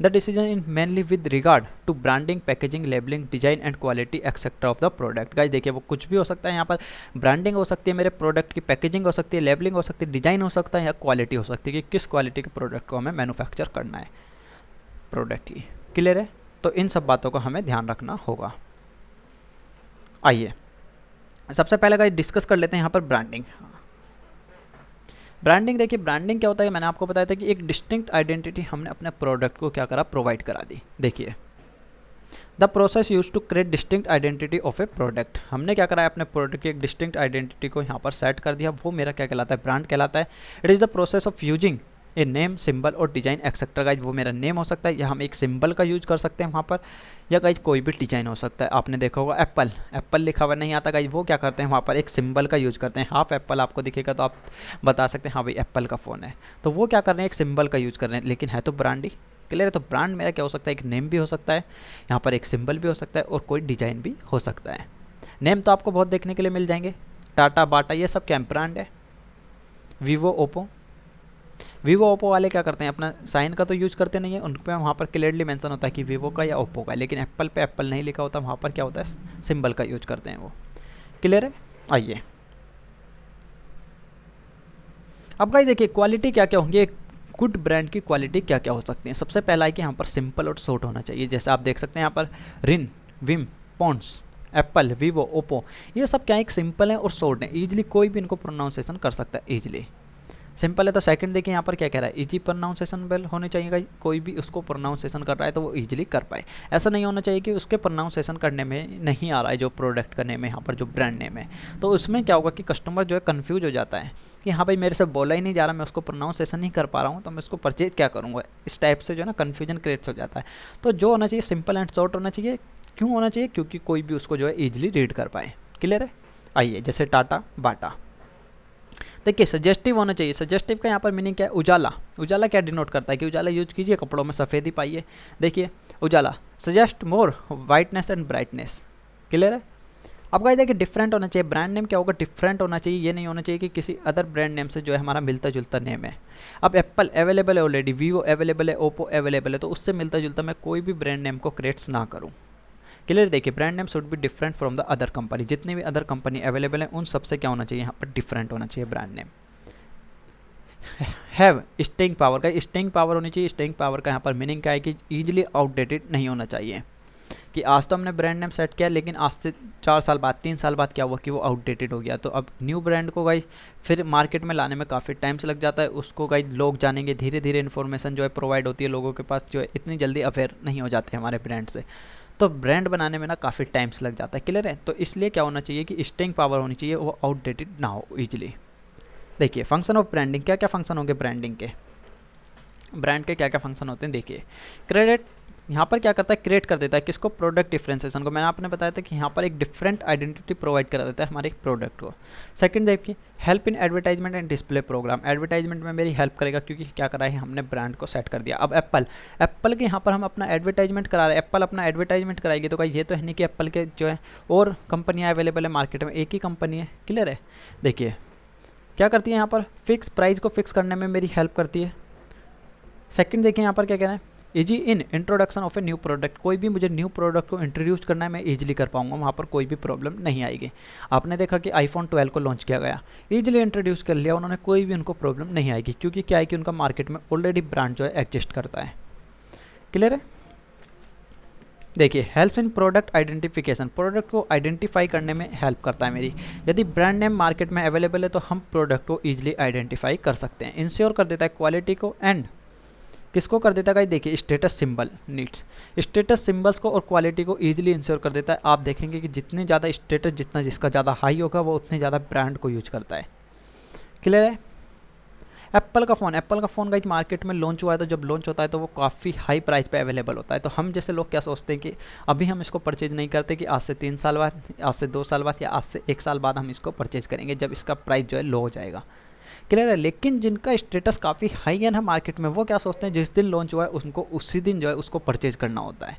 The decision in mainly with regard to branding, packaging, labelling, design and quality etcetera of the product. Guys देखिए, वो कुछ भी हो सकता है, यहाँ पर ब्रांडिंग हो सकती है मेरे प्रोडक्ट की, पैकेजिंग हो सकती है, लेबलिंग हो सकती है, डिजाइन हो सकता है, या क्वालिटी हो सकती है कि किस क्वालिटी के प्रोडक्ट को हमें मैन्युफैक्चर करना है प्रोडक्ट की। क्लियर है। तो इन सब बातों का हमें ध्यान रखना होगा। आइए सबसे पहले गाइस डिस्कस कर लेते हैं यहाँ पर ब्रांडिंग। ब्रांडिंग देखिए, ब्रांडिंग क्या होता है, मैंने आपको बताया था कि एक डिस्टिंक्ट आइडेंटिटी हमने अपने प्रोडक्ट को क्या करा, प्रोवाइड करा दी। देखिए, the process use to create distinct identity of a product, हमने क्या करा है, अपने प्रोडक्ट की एक डिस्टिंक्ट आइडेंटिटी को यहाँ पर सेट कर दिया, वो मेरा क्या कहलाता है, ब्रांड कहलाता है। It is the process of using a name, symbol और डिजाइन एक्सेट्रा। गाइज वो मेरा नेम हो सकता है, या हम एक सिंबल का यूज कर सकते हैं वहाँ पर, या गाइज कोई भी डिजाइन हो सकता है। आपने देखा होगा एप्पल, एप्पल लिखा हुआ नहीं आता गाइज, वो क्या करते हैं वहाँ पर एक सिंबल का यूज करते हैं। हाफ एप्पल आपको दिखेगा तो आप बता सकते हैं हाँ भाई एप्पल का फ़ोन है। तो वो क्या कर रहे हैं, एक सिंबल का यूज कर रहे हैं, लेकिन है तो ब्रांड ही। क्लियर है। तो ब्रांड मेरा क्या हो सकता है, एक नेम भी हो सकता है, यहाँ पर एक सिंबल भी हो सकता है, और कोई डिजाइन भी हो सकता है। नेम तो आपको बहुत देखने के लिए मिल जाएंगे, टाटा, बाटा, ये सब क्या ब्रांड है। वीवो, ओप्पो, वीवो ओप्पो वाले क्या करते हैं, अपना साइन का तो यूज करते नहीं है, उन पर वहाँ पर क्लियरली मेंशन होता है कि वीवो का या ओप्पो का है, लेकिन एप्पल पे एप्पल नहीं लिखा होता, वहाँ पर क्या होता है, सिंबल का यूज करते हैं वो। क्लियर है। आइए अब गाइस देखिए, क्वालिटी क्या क्या होंगी, गुड ब्रांड की क्वालिटी क्या क्या हो सकती है। सबसे पहला है कि यहाँ पर सिंपल और शॉर्ट होना चाहिए। जैसे आप देख सकते हैं यहाँ पर Rin, Vim, Pond's, Apple, Vivo, Oppo, ये सब क्या एक सिंपल है और शॉर्ट है, ईजिली कोई भी इनको प्रोनाउंसिएशन कर सकता है ईजिली। सिंपल है। तो सेकंड देखिए यहाँ पर क्या कह रहा है, इजी प्रोनाउंसिएशन होने चाहिए, कोई भी उसको प्रोनाउंसिएशन कर रहा है तो वो इजीली कर पाए। ऐसा नहीं होना चाहिए कि उसके प्रोनाउंसिएशन करने में नहीं आ रहा है जो प्रोडक्ट का नेम है, यहाँ पर जो ब्रांड नेम है, तो उसमें क्या होगा कि कस्टमर जो है कन्फ्यूज हो जाता है कि हाँ भाई मेरे से बोला ही नहीं जा रहा, मैं उसको प्रोनाउंसिएशन नहीं कर पा रहा हूँ, तो मैं उसको परचेज क्या करूँगा। इस टाइप से जो है ना कन्फ्यूजन क्रिएट्स हो जाता है। तो जो होना चाहिए सिंपल एंड शॉर्ट होना चाहिए। क्यों होना चाहिए, क्योंकि कोई भी उसको जो है ईजिली रीड कर पाए। क्लियर है। आइए जैसे टाटा, बाटा। देखिए सजेस्टिव होना चाहिए। सजेस्टिव का यहाँ पर मीनिंग क्या है, उजाला। उजाला क्या डिनोट करता है कि उजाला यूज कीजिए, कपड़ों में सफ़ेदी पाइए। देखिए Ujala, suggest more whiteness and brightness. Clear है। अब गाइस देखिए, डिफरेंट होना चाहिए। ब्रांड नेम क्या होगा, डिफरेंट होना चाहिए। ये नहीं होना चाहिए कि किसी अदर ब्रांड नेम से जो है हमारा मिलता जुलता नेम है। अब एप्पल अवेलेबल है ऑलरेडी, वीवो अवेलेबल है, ओप्पो अवेलेबल है, तो उससे मिलता जुलता मैं कोई भी ब्रांड नेम को क्रिएट्स ना करूँ। क्लियर। देखिए, brand name should be different from the other company. जितनी भी अदर कंपनी अवेलेबल है उन सबसे क्या होना चाहिए, यहाँ पर डिफरेंट होना चाहिए brand name. Have staying power का, स्टेइंग पावर होनी चाहिए। स्टेइंग पावर का यहाँ पर मीनिंग क्या है कि ईजिली आउटडेटेड नहीं होना चाहिए, कि आज तो हमने ब्रांड नेम सेट किया लेकिन आज से 4 साल बाद, 3 साल बाद क्या हुआ कि वो आउटडेटेड हो गया। तो अब न्यू ब्रांड को गाइस फिर मार्केट में लाने में काफ़ी टाइम से लग जाता है। उसको गाइस लोग जानेंगे, धीरे धीरे इन्फॉर्मेशन जो है प्रोवाइड होती है लोगों के पास, जो है इतनी जल्दी अवेयर नहीं हो जाते हमारे ब्रांड से। तो ब्रांड बनाने में ना काफ़ी टाइम्स लग जाता है। क्लियर है। तो इसलिए क्या होना चाहिए कि स्टेइंग पावर होनी चाहिए, वो आउटडेटेड ना हो ईजिली। देखिए फंक्शन ऑफ ब्रांडिंग, क्या क्या फंक्शन होंगे ब्रांडिंग के। ब्रांड के क्या क्या फंक्शन होते हैं देखिए। क्रेडिट यहाँ पर क्या करता है, क्रिएट कर देता है किसको, प्रोडक्ट डिफ्रेंसिएशन को। मैंने आपने बताया था कि यहाँ पर एक डिफरेंट आइडेंटिटी प्रोवाइड करा देता है हमारे प्रोडक्ट को। सेकंड देखिए, help in advertisement and display programme. Advertisement में मेरी हेल्प करेगा क्योंकि क्या करा है, हमने ब्रांड को सेट कर दिया। अब एप्पल के यहाँ पर हम अपना एडवर्टाइजमेंट करा रहे हैं, एप्पल अपना एडवर्टाइजमेंट कराएगी, तो क्या ये तो है नहीं कि एप्पल के जो है और कंपनियाँ अवेलेबल है मार्केट में, एक ही कंपनी है। क्लियर है। देखिए क्या करती है यहाँ पर, फिक्स प्राइस को फिक्स करने में मेरी हेल्प करती है। सेकंड देखिए यहाँ पर क्या कह रहे हैं, easy in introduction of a new product. कोई भी मुझे न्यू प्रोडक्ट को इंट्रोड्यूस करना है मैं ईजिली कर पाऊंगा, वहाँ पर कोई भी प्रॉब्लम नहीं आएगी। आपने देखा कि आईफोन 12 को लॉन्च किया गया, ईजिली इंट्रोड्यूस कर लिया उन्होंने, कोई भी उनको प्रॉब्लम नहीं आएगी क्योंकि क्या है कि उनका मार्केट में ऑलरेडी ब्रांड जो है एग्जिस्ट करता है। क्लियर है। देखिए हेल्प इन प्रोडक्ट आइडेंटिफिकेशन, प्रोडक्ट को आइडेंटिफाई करने में हेल्प करता है मेरी। यदि ब्रांड नेम मार्केट में अवेलेबल है तो हम प्रोडक्ट को ईजिली आइडेंटिफाई कर सकते हैं। इंश्योर कर देता है क्वालिटी को, एंड किसको कर देता है गाइस, देखिए status symbol needs, status symbols को और क्वालिटी को ईजिली इंश्योर कर देता है। आप देखेंगे कि जितनी ज़्यादा स्टेटस, जितना जिसका ज़्यादा हाई होगा वो उतने ज़्यादा ब्रांड को यूज करता है। क्लियर है। एप्पल का फ़ोन गाइस मार्केट में लॉन्च हुआ है, तो जब लॉन्च होता है तो वो काफ़ी हाई प्राइस पे अवेलेबल होता है। तो हम जैसे लोग क्या सोचते हैं कि अभी हम इसको परचेज नहीं करते, कि आज से 3 साल बाद, आज से 2 साल बाद या आज से 1 साल बाद हम इसको परचेज करेंगे जब इसका प्राइस जो है लो हो जाएगा। क्लियर है। लेकिन जिनका स्टेटस काफ़ी हाई है ना मार्केट में, वो क्या सोचते हैं जिस दिन लॉन्च हुआ है उनको उसी दिन जो है उसको परचेज करना होता है।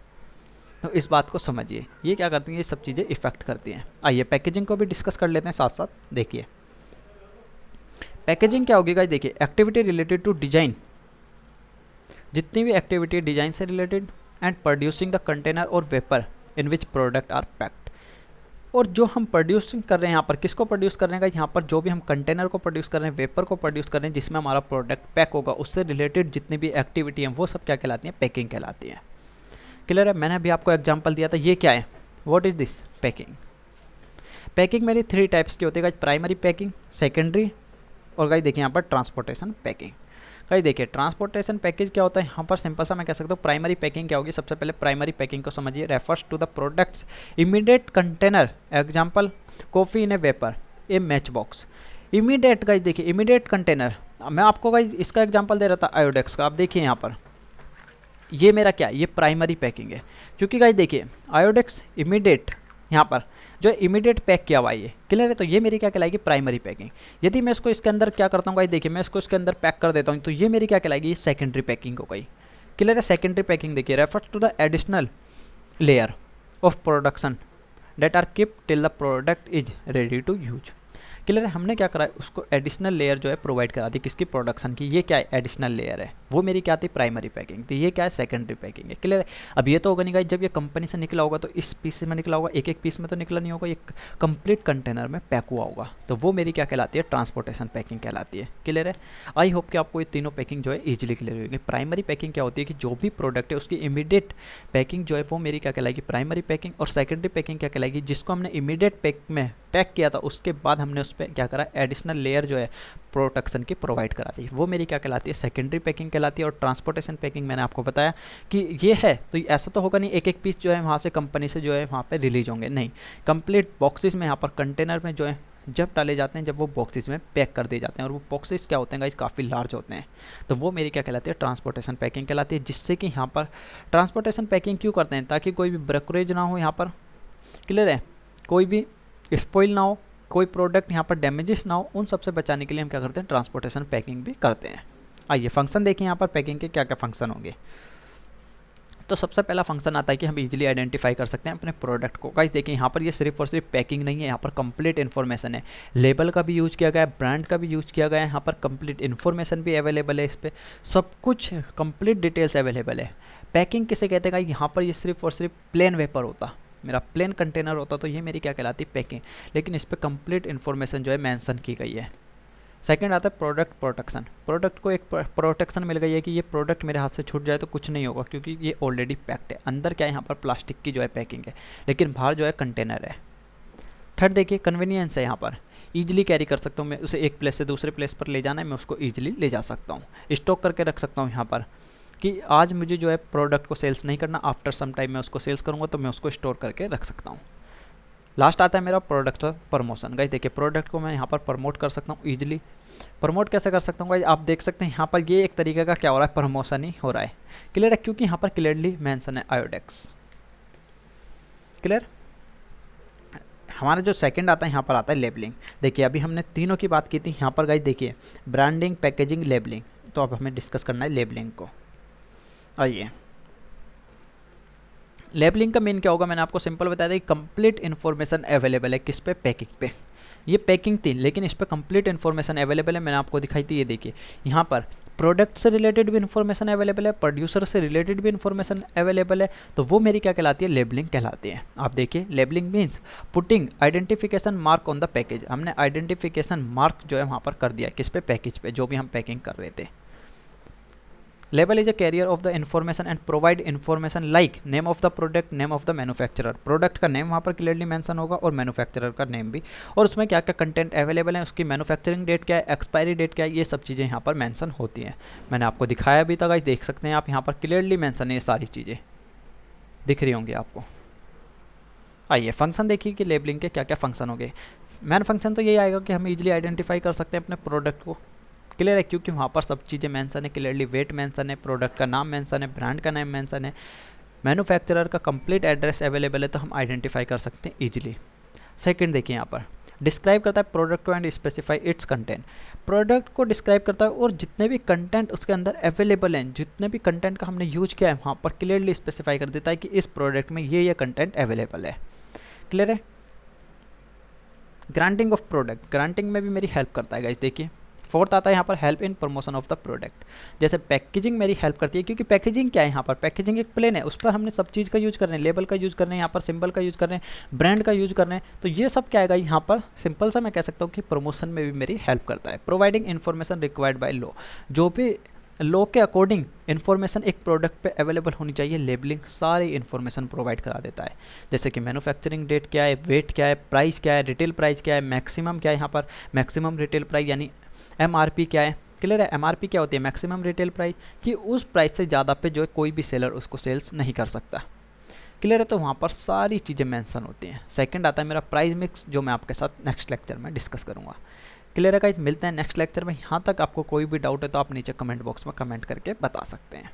तो इस बात को समझिए, ये क्या करती हैं, ये सब चीज़ें इफेक्ट करती हैं। आइए पैकेजिंग को भी डिस्कस कर लेते हैं साथ साथ। देखिए पैकेजिंग क्या होगी गाइस, देखिए एक्टिविटी रिलेटेड टू डिजाइन, जितनी भी एक्टिविटी डिजाइन से related, and producing the container और wrapper in which product are packed. और जो हम प्रोड्यूसिंग कर रहे हैं यहाँ पर, किसको प्रोड्यूस कर रहे हैं, यहाँ पर जो भी हम कंटेनर को प्रोड्यूस कर रहे हैं, वेपर को प्रोड्यूस कर रहे हैं, जिसमें हमारा प्रोडक्ट पैक होगा, उससे रिलेटेड जितनी भी एक्टिविटी हैं वो सब क्या कहलाती हैं, पैकिंग कहलाती है। क्लियर है। मैंने अभी आपको एग्जांपल दिया था, ये क्या है, what is this, packing. Packing मेरी 3 टाइप्स की होती है गाइस, प्राइमरी पैकिंग, सेकेंडरी, और गाइस देखिए यहाँ पर ट्रांसपोर्टेशन पैकिंग। गाइस देखिए ट्रांसपोर्टेशन पैकेज क्या होता है, यहाँ पर सिंपल सा मैं कह सकता हूँ प्राइमरी पैकिंग क्या होगी। सबसे पहले प्राइमरी पैकिंग को समझिए, refers to the product's immediate container, example coffee in a wrapper, a match box. Immediate guys देखिए, इमीडिएट कंटेनर, मैं आपको गाइस इसका एग्जांपल दे रहा था आयोडेक्स का। आप देखिए यहाँ पर ये मेरा क्या है, ये प्राइमरी पैकिंग है, क्योंकि गाइस देखिए आयोडेक्स इमीडिएट, यहाँ पर जो इमीडिएट पैक किया हुआ है ये। क्लियर है। तो ये मेरी क्या कहलाएगी, प्राइमरी पैकिंग। यदि मैं इसको इसके अंदर क्या करता हूँ गाइस, देखिए मैं इसको इसके अंदर पैक कर देता हूँ, तो ये मेरी क्या कहलाएगी, सेकेंडरी पैकिंग हो गई। क्लियर है। सेकेंडरी पैकिंग देखिए refers to the additional layer of production that are keep till the product is ready to use. Clear है। हमने क्या करा है, उसको एडिशनल लेयर जो है प्रोवाइड करा दी, किसकी, प्रोडक्शन की। ये क्या है, एडिशनल लेयर है, वो मेरी क्या थी, प्राइमरी पैकिंग थी। ये क्या है, सेकेंडरी पैकिंग है। क्लियर है। अब ये तो होगा नहीं गाइस, जब ये कंपनी से निकला होगा तो इस पीस में निकला होगा, एक एक पीस में तो निकला नहीं होगा, ये कंप्लीट कंटेनर में पैक हुआ होगा, तो वो मेरी क्या कहलाती है, ट्रांसपोर्टेशन पैकिंग कहलाती है। क्लियर है। आई होप कि आपको ये तीनों पैकिंग जो है ईजिली क्लियर होगी। प्राइमरी पैकिंग क्या होती है कि जो भी प्रोडक्ट है उसकी इमीडिएट पैकिंग जो है वो मेरी क्या कहलाएगी, प्राइमरी पैकिंग। और सेकेंडरी पैकिंग क्या कहलाएगी, जिसको हमने इमीडिएट पैक में पैक किया था उसके बाद हमने उस पर क्या करा, एडिशनल लेयर जो है प्रोटेक्शन की प्रोवाइड करा दी, वो मेरी क्या कहलाती है, सेकेंडरी पैकिंग कहलाती है। और ट्रांसपोर्टेशन पैकिंग मैंने आपको बताया कि ये है, तो ऐसा तो होगा नहीं एक एक पीस जो है वहाँ से कंपनी से जो है वहाँ पे रिलीज होंगे, नहीं, कंप्लीट बॉक्सेस में यहाँ पर कंटेनर में जो है जब डाले जाते हैं, जब वो बॉक्सेस में पैक कर दिए जाते हैं। और वो बॉक्सेस क्या होते हैं गाइस, काफ़ी लार्ज होते हैं, तो वो मेरी क्या कहलाती है, ट्रांसपोर्टेशन पैकिंग कहलाती है। जिससे कि यहाँ पर ट्रांसपोर्टेशन पैकिंग क्यों करते हैं, ताकि कोई भी ब्रेकरेज ना हो यहाँ पर। क्लियर है। कोई भी स्पॉइल ना हो, कोई प्रोडक्ट यहाँ पर डैमेजेस ना हो, उन सबसे बचाने के लिए हम क्या करते हैं, ट्रांसपोर्टेशन पैकिंग भी करते हैं। आइए फंक्शन देखिए यहाँ पर पैकिंग के क्या क्या फंक्शन होंगे। तो सबसे पहला फंक्शन आता है कि हम इजीली आइडेंटिफाई कर सकते हैं अपने प्रोडक्ट को। गाइस देखिए यहाँ पर ये सिर्फ और सिर्फ पैकिंग नहीं है, यहाँ पर कंप्लीट इन्फॉर्मेशन है, लेबल का भी यूज़ किया गया है, ब्रांड का भी यूज़ किया गया है, यहाँ पर कंप्लीट इन्फॉर्मेशन भी अवेलेबल है, इस पर सब कुछ कंप्लीट डिटेल्स अवेलेबल है। पैकिंग किसे कहते हैं गाइस, यहाँ पर ये सिर्फ और सिर्फ प्लेन वेपर होता, मेरा प्लेन कंटेनर होता, तो ये मेरी क्या कहलाती है, पैकिंग। लेकिन इस पर कंप्लीट इन्फॉर्मेशन जो है मेंशन की गई है। सेकंड आता है प्रोडक्ट प्रोटेक्शन। प्रोडक्ट को एक प्रोटेक्शन मिल गई है कि ये प्रोडक्ट मेरे हाथ से छूट जाए तो कुछ नहीं होगा, क्योंकि ये ऑलरेडी पैक्ड है। अंदर क्या है, यहाँ पर प्लास्टिक की जो है पैकिंग है, लेकिन बाहर जो है कंटेनर है। थर्ड देखिए कन्वीनियंस है, यहाँ पर ईजिली कैरी कर सकता हूँ मैं उसे, एक प्लेस से दूसरे प्लेस पर ले जाना है, मैं उसको ईजिली ले जा सकता हूँ, स्टॉक करके रख सकता हूँ यहाँ पर, कि आज मुझे जो है प्रोडक्ट को सेल्स नहीं करना, आफ्टर सम टाइम मैं उसको सेल्स करूँगा तो मैं उसको स्टोर करके रख सकता हूँ। लास्ट आता है मेरा प्रोडक्ट प्रमोशन। गाइस देखिए प्रोडक्ट को मैं यहाँ पर प्रमोट कर सकता हूँ ईजिली। प्रमोट कैसे कर सकता हूँ गाइस, आप देख सकते हैं यहाँ पर ये एक तरीके का क्या हो रहा है, प्रमोशन ही हो रहा है। क्लियर है, क्योंकि यहाँ पर क्लियरली मेंशन है आयोडेक्स। क्लियर। हमारा जो सेकंड आता है यहाँ पर आता है लेबलिंग। देखिए अभी हमने तीनों की बात की थी, यहाँ पर गाइस देखिए ब्रांडिंग, पैकेजिंग, लेबलिंग। तो अब हमें डिस्कस करना है लेबलिंग को। आइए, लेबलिंग का मेन क्या होगा, मैंने आपको सिंपल बताया था कि कंप्लीट इन्फॉर्मेशन अवेलेबल है किस पे, पैकिंग पे। ये पैकिंग थी लेकिन इस पर कंप्लीट इन्फॉर्मेशन अवेलेबल है, मैंने आपको दिखाई थी। ये देखिए यहाँ पर प्रोडक्ट से रिलेटेड भी इन्फॉर्मेशन अवेलेबल है, प्रोड्यूसर से रिलेटेड भी इन्फॉर्मेशन अवेलेबल है। तो वो मेरी क्या कहलाती है, लेबलिंग कहलाती है। आप देखिए labelling means putting identification mark on the package. हमने आइडेंटिफिकेशन मार्क जो है वहाँ पर कर दिया है किस पे, पैकेज पे, जो भी हम पैकिंग कर रहे थे। Label is a carrier of the information and provide information like name of the product, name of the manufacturer. Product का नेम वहाँ पर क्लियरली मेंशन होगा और मैन्युफैक्चरर का नेम भी, और उसमें क्या क्या कंटेंट अवेलेबल है, उसकी मैन्युफैक्चरिंग डेट क्या है, एक्सपायरी डेट क्या है, ये सब चीज़ें यहाँ पर मेंशन होती हैं। मैंने आपको दिखाया भी था गाइस, देख सकते हैं आप यहाँ पर क्लियरली मेंशन है, ये सारी चीज़ें दिख रही होंगी आपको। आइए फंक्शन देखिए कि लेबलिंग के क्या क्या फंक्शन हो गए। मेन फंक्शन तो यही आएगा कि हम इजीली आइडेंटिफाई कर सकते हैं अपने प्रोडक्ट को। क्लियर है, क्योंकि वहाँ पर सब चीज़ें मेंशन है, क्लियरली वेट मेंशन है, प्रोडक्ट का नाम मेंशन है, ब्रांड का नाम मेंशन है, मैन्युफैक्चरर का कंप्लीट एड्रेस अवेलेबल है, तो हम आइडेंटिफाई कर सकते हैं इजीली। सेकंड देखिए यहाँ पर डिस्क्राइब करता है प्रोडक्ट को and specify it's content. Product को डिस्क्राइब करता है और जितने भी कंटेंट उसके अंदर अवेलेबल हैं, जितने भी कंटेंट का हमने यूज किया है वहाँ पर क्लियरली स्पेसिफाई कर देता है कि इस प्रोडक्ट में ये कंटेंट अवेलेबल है। क्लियर है। ग्रांटिंग ऑफ प्रोडक्ट, ग्रांटिंग में भी मेरी हेल्प करता है गाइस। देखिए फोर्थ आता है यहाँ पर help in promotion of the product. जैसे पैकेजिंग मेरी हेल्प करती है, क्योंकि पैकेजिंग क्या है, यहाँ पर पैकेजिंग एक प्लेन है, उस पर हमने सब चीज़ का यूज कर रहे हैं, लेबल का यूज कर रहे हैं, यहाँ पर सिंबल का यूज कर रहे हैं, ब्रांड का यूज कर रहे हैं। तो ये सब क्या आएगा यहाँ पर, सिंपल सा मैं कह सकता हूँ कि प्रमोशन में भी मेरी हेल्प करता है। Providing information required by law, जो भी लॉ के अकॉर्डिंग इन्फॉर्मेशन एक प्रोडक्ट पे अवेलेबल होनी चाहिए, लेबलिंग सारी इन्फॉर्मेशन प्रोवाइड करा देता है। जैसे कि मैन्युफैक्चरिंग डेट क्या है, वेट क्या है, प्राइस क्या है, रिटेल प्राइस क्या है, मैक्सिमम क्या है, यहाँ पर मैक्सिमम रिटेल प्राइस यानी MRP क्या है। क्लियर है, MRP क्या होती है, मैक्सिमम रिटेल प्राइस, कि उस प्राइस से ज़्यादा पे जो है कोई भी सेलर उसको सेल्स नहीं कर सकता। क्लियर है, तो वहाँ पर सारी चीज़ें मेंशन होती हैं। सेकंड आता है मेरा प्राइस मिक्स, जो मैं आपके साथ नेक्स्ट लेक्चर में डिस्कस करूँगा। क्लियर है गाइस, मिलते हैं नेक्स्ट लेक्चर में। यहाँ तक आपको कोई भी डाउट है तो आप नीचे कमेंट बॉक्स में कमेंट करके बता सकते हैं।